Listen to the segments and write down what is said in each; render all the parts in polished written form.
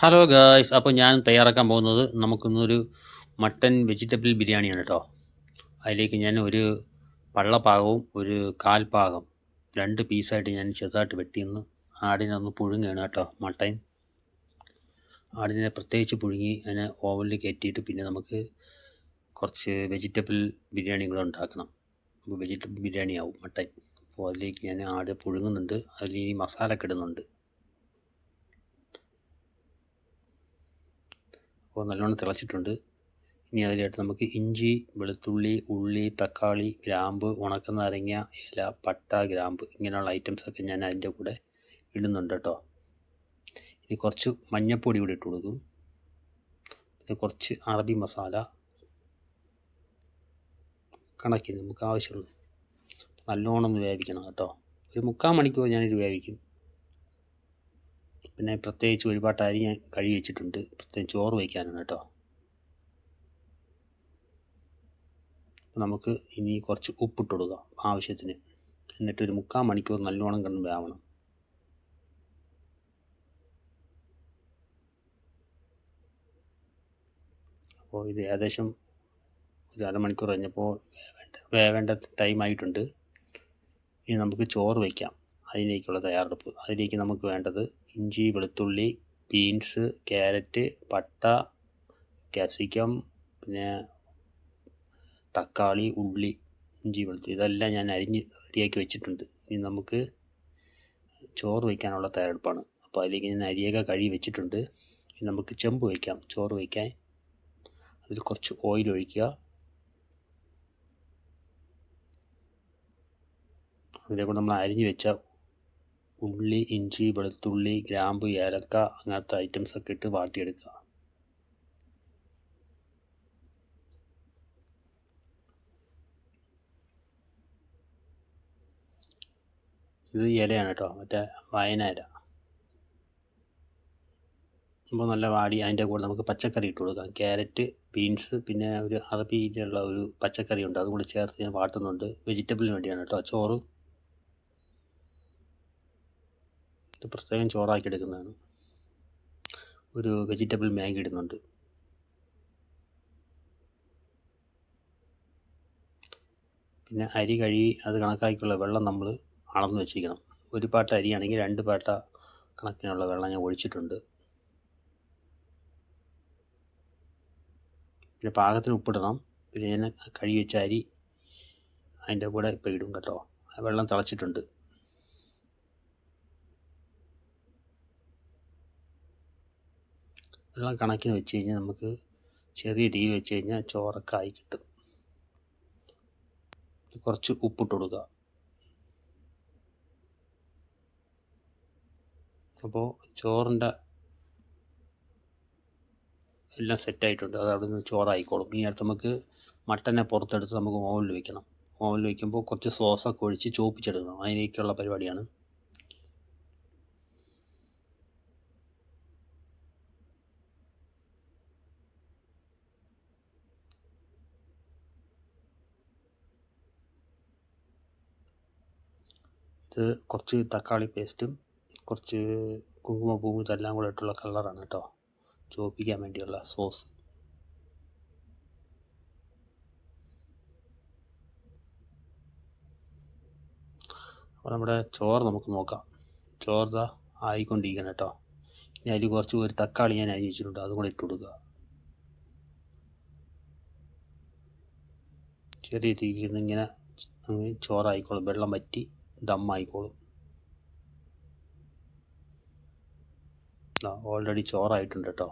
Hello guys. അപ്പോൾ ഞാൻ തയ്യാറാക്കാൻ പോകുന്നത് നമുക്കിന്നൊരു മട്ടൻ വെജിറ്റബിൾ ബിരിയാണിയാണ് കേട്ടോ. അതിലേക്ക് ഞാൻ ഒരു പള്ളഭാഗവും ഒരു കാൽഭാഗം 2 പീസായിട്ട് ഞാൻ ചെറുതായിട്ട് വെട്ടിയൊന്ന് ആടിനെ ഒന്ന് പുഴുങ്ങുകയാണ് കേട്ടോ. ആടിനെ പ്രത്യേകിച്ച് പുഴുങ്ങി അതിനെ ഓവനിൽ കയറ്റിയിട്ട് പിന്നെ നമുക്ക് കുറച്ച് വെജിറ്റബിൾ ബിരിയാണി കൂടെ ഉണ്ടാക്കണം. അപ്പോൾ വെജിറ്റബിൾ ബിരിയാണി ആവും മട്ടൻ. അപ്പോൾ അതിലേക്ക് ഞാൻ ആട് പുഴുങ്ങുന്നുണ്ട്, അതിൽ ഇനി മസാലയൊക്കെ ഇടുന്നുണ്ട്. അപ്പോൾ നല്ലോണം തിളച്ചിട്ടുണ്ട്. ഇനി അതിലായിട്ട് നമുക്ക് ഇഞ്ചി, വെളുത്തുള്ളി, ഉള്ളി, തക്കാളി, ഗ്രാമ്പ്, ഉണക്കനാരങ്ങ, ഇല, പട്ട, ഗ്രാമ്പ് ഇങ്ങനെയുള്ള ഐറ്റംസൊക്കെ ഞാൻ അതിൻ്റെ കൂടെ ഇടുന്നുണ്ട് കേട്ടോ. ഇനി കുറച്ച് മഞ്ഞൾപ്പൊടി കൂടി ഇട്ട് കൊടുക്കും. പിന്നെ കുറച്ച് അറബി മസാല കണക്കിന് നമുക്ക് ആവശ്യമുള്ളത്. നല്ലോണം ഒന്ന് വേവിക്കണം കേട്ടോ. ഒരു 3/4 മണിക്കൂർ ഞാനിത് വേവിക്കും. പിന്നെ പ്രത്യേകിച്ച് ഒരുപാട് അരി ഞാൻ കഴുകി വെച്ചിട്ടുണ്ട്, പ്രത്യേകിച്ച് ചോറ് വയ്ക്കാനാണ് കേട്ടോ. നമുക്ക് ഇനി കുറച്ച് ഉപ്പിട്ട് കൊടുക്കാം ആവശ്യത്തിന്. എന്നിട്ടൊരു 3/4 മണിക്കൂർ നല്ലോണം കിടന്ന് വേവണം. അപ്പോൾ ഇത് ഏകദേശം ഒരു അരമണിക്കൂർ കഴിഞ്ഞപ്പോൾ വേവേണ്ട ടൈമായിട്ടുണ്ട്. ഇനി നമുക്ക് ചോറ് വയ്ക്കാം. അതിലേക്കുള്ള തയ്യാറെടുപ്പ്. അതിലേക്ക് നമുക്ക് വേണ്ടത് ഇഞ്ചി, വെളുത്തുള്ളി, ബീൻസ്, ക്യാരറ്റ്, പട്ട, ക്യാപ്സിക്കം, പിന്നെ തക്കാളി, ഉള്ളി, ഇഞ്ചി, വെളുത്തുള്ളി ഇതെല്ലാം ഞാൻ അരിഞ്ഞ് റെഡിയാക്കി വെച്ചിട്ടുണ്ട്. ഇനി നമുക്ക് ചോറ് വയ്ക്കാനുള്ള തയ്യാറെടുപ്പാണ്. അപ്പോൾ അതിലേക്ക് ഞാൻ അരിയൊക്കെ കഴുകി വെച്ചിട്ടുണ്ട്. ഇനി നമുക്ക് ചെമ്പ് വയ്ക്കാം ചോറ് വയ്ക്കാൻ. അതിൽ കുറച്ച് ഓയിൽ ഒഴിക്കുക. അതിലേക്ക് നമ്മൾ അരിഞ്ഞ് വെച്ച ഉള്ളി, ഇഞ്ചി, വെളുത്തുള്ളി, ഗ്രാമ്പ്, ഏലക്ക അങ്ങനത്തെ ഐറ്റംസൊക്കെ ഇട്ട് വാട്ടിയെടുക്കുക. ഇത് ഇലയാണ് കേട്ടോ, മറ്റേ വയന ഇല. അപ്പോൾ നല്ല വാടി അതിൻ്റെ കൂടെ നമുക്ക് പച്ചക്കറി ഇട്ട് കൊടുക്കാം. ക്യാരറ്റ്, ബീൻസ്, പിന്നെ ഒരു അറബിയിലുള്ള ഒരു പച്ചക്കറി ഉണ്ട്, അതും കൂടി ചേർത്ത് ഞാൻ വാട്ടുന്നുണ്ട്. വെജിറ്റബിളിന് വേണ്ടിയാണ് കേട്ടോ. ചോറ് ഇത് പ്രത്യേകം ചോറാക്കി എടുക്കുന്നതാണ്. ഒരു വെജിറ്റബിൾ മാഗി ഇടുന്നുണ്ട്. പിന്നെ അരി കഴുകി അത് കണക്കാക്കിയുള്ള വെള്ളം നമ്മൾ അളന്ന് വെച്ചിരിക്കണം. ഒരു പാട്ട അരിയാണെങ്കിൽ 2 പാട്ട കണക്കിനുള്ള വെള്ളം ഞാൻ ഒഴിച്ചിട്ടുണ്ട്. പിന്നെ പാകത്തിന് ഉപ്പിടണം. പിന്നെ ഞാൻ കഴുകി വെച്ച അരി അതിൻ്റെ കൂടെ ഇപ്പോൾ ഇടും കേട്ടോ. വെള്ളം തിളച്ചിട്ടുണ്ട്. വെള്ളം കണക്കിന് വെച്ച് കഴിഞ്ഞാൽ നമുക്ക് ചെറിയ തീ വെച്ച് കഴിഞ്ഞാൽ ചോറൊക്കെ ആയി കിട്ടും. കുറച്ച് ഉപ്പിട്ട് കൊടുക്കുക. അപ്പോൾ ചോറിൻ്റെ എല്ലാം സെറ്റായിട്ടുണ്ട്. അത് അവിടെ നിന്ന് ചോറായിക്കോളും. ഈ നേരത്ത് നമുക്ക് മട്ടനെ പുറത്തെടുത്ത് നമുക്ക് ഓവനിൽ വെക്കണം. ഓവനിൽ വയ്ക്കുമ്പോൾ കുറച്ച് സോസൊക്കെ ഒഴിച്ച് ചോപ്പിച്ചെടുക്കണം. അതിലേക്കുള്ള പരിപാടിയാണ്. ഇത് കുറച്ച് തക്കാളി പേസ്റ്റും കുറച്ച് കുങ്കുമപ്പൂവും ഇതെല്ലാം കൂടെ ഇട്ടുള്ള കളറാണ് കേട്ടോ, ചോപ്പിക്കാൻ വേണ്ടിയുള്ള സോസ്. അപ്പോൾ നമ്മുടെ ചോറ് നമുക്ക് നോക്കാം. ചോറ് ആയിക്കൊണ്ടിരിക്കണം കേട്ടോ. ഇനി അതിൽ കുറച്ച് ഒരു തക്കാളി ഞാൻ അരിഞ്ഞ് വെച്ചിട്ടുണ്ട്, അതും കൂടെ ഇട്ട് കൊടുക്കുക. ചെറിയ തീയിൽ നിന്ന് ഇങ്ങനെ ചോറായിക്കോളും, വെള്ളം വറ്റി ദമ്മായിക്കോളും. ഓൾറെഡി ചോറായിട്ടുണ്ട് കേട്ടോ.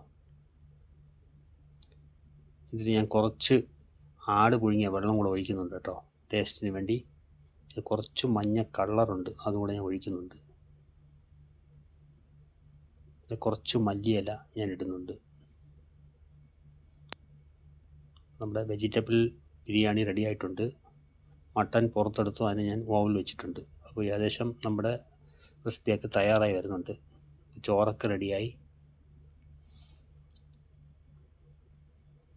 ഇതിൽ ഞാൻ കുറച്ച് ആട് പുഴുങ്ങിയ വെള്ളം കൂടെ ഒഴിക്കുന്നുണ്ട് കേട്ടോ, ടേസ്റ്റിന് വേണ്ടി. കുറച്ച് മഞ്ഞ കളറുണ്ട്, അതുകൂടെ ഞാൻ ഒഴിക്കുന്നുണ്ട്. കുറച്ച് മല്ലിയില ഞാൻ ഇടുന്നുണ്ട്. നമ്മുടെ വെജിറ്റബിൾ ബിരിയാണി റെഡി ആയിട്ടുണ്ട്. മട്ടൻ പുറത്തെടുത്തു, അതിനെ ഞാൻ ഓവനിൽ വെച്ചിട്ടുണ്ട്. അപ്പോൾ ഏകദേശം നമ്മുടെ റെസിപ്പിയൊക്കെ തയ്യാറായി വരുന്നുണ്ട്. ചോറൊക്കെ റെഡിയായി.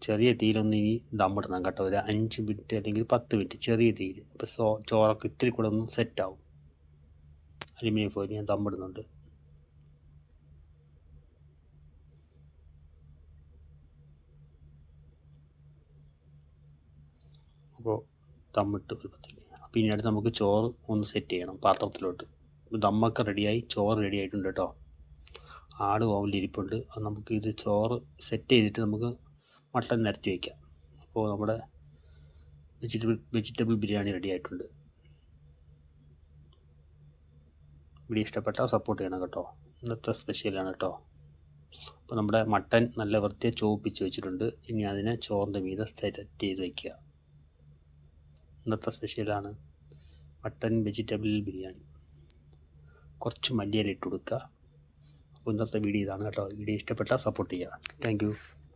ചെറിയ തീയിലൊന്ന് ഇനി ദമ്മിടണം കേട്ടോ, ഒരു 5 മിനിറ്റ് അല്ലെങ്കിൽ 10 മിനിറ്റ് ചെറിയ തീയിൽ. അപ്പോൾ ചോറൊക്കെ ഇത്തിരി കൂടെ ഒന്ന് സെറ്റാവും. അലുമിനിയം ഫോയിൽ ഞാൻ ദമ്മിടുന്നുണ്ട്. അപ്പോൾ ദമ്മിട്ട് ഒരു 10 മിനിറ്റ്. അപ്പോൾ ഇനി അടുത്ത് നമുക്ക് ചോറ് ഒന്ന് സെറ്റ് ചെയ്യണം പാത്രത്തിലോട്ട്. ദമ്മൊക്കെ റെഡിയായി, ചോറ് റെഡി ആയിട്ടുണ്ട് കേട്ടോ. ആട് ഓവലിരിപ്പുണ്ട്. അത് നമുക്ക് ഇത് ചോറ് സെറ്റ് ചെയ്തിട്ട് നമുക്ക് മട്ടൻ നിരത്തി വയ്ക്കാം. അപ്പോൾ നമ്മുടെ വെജിറ്റബിൾ ബിരിയാണി റെഡി ആയിട്ടുണ്ട്. വീഡിയോ ഇഷ്ടപ്പെട്ടാൽ സപ്പോർട്ട് ചെയ്യണം കേട്ടോ. ഇന്നത്തെ സ്പെഷ്യലാണ് കേട്ടോ. അപ്പോൾ നമ്മുടെ മട്ടൻ നല്ല വൃത്തിയായി ചോപ്പിച്ച് വെച്ചിട്ടുണ്ട്. ഇനി അതിനെ ചോറിൻ്റെ മീതെ സെറ്റ് ചെയ്ത് വയ്ക്കുക. ഇന്നത്തെ സ്പെഷ്യലാണ് മട്ടൻ വെജിറ്റബിൾ ബിരിയാണി. കുറച്ച് മല്ലിയില ഇട്ട് കൊടുക്കുക. അപ്പോൾ ഇന്നത്തെ വീഡിയോ ഇതാണ് കേട്ടോ. വീഡിയോ ഇഷ്ടപ്പെട്ടാൽ സപ്പോർട്ട് ചെയ്യുക. Thank you.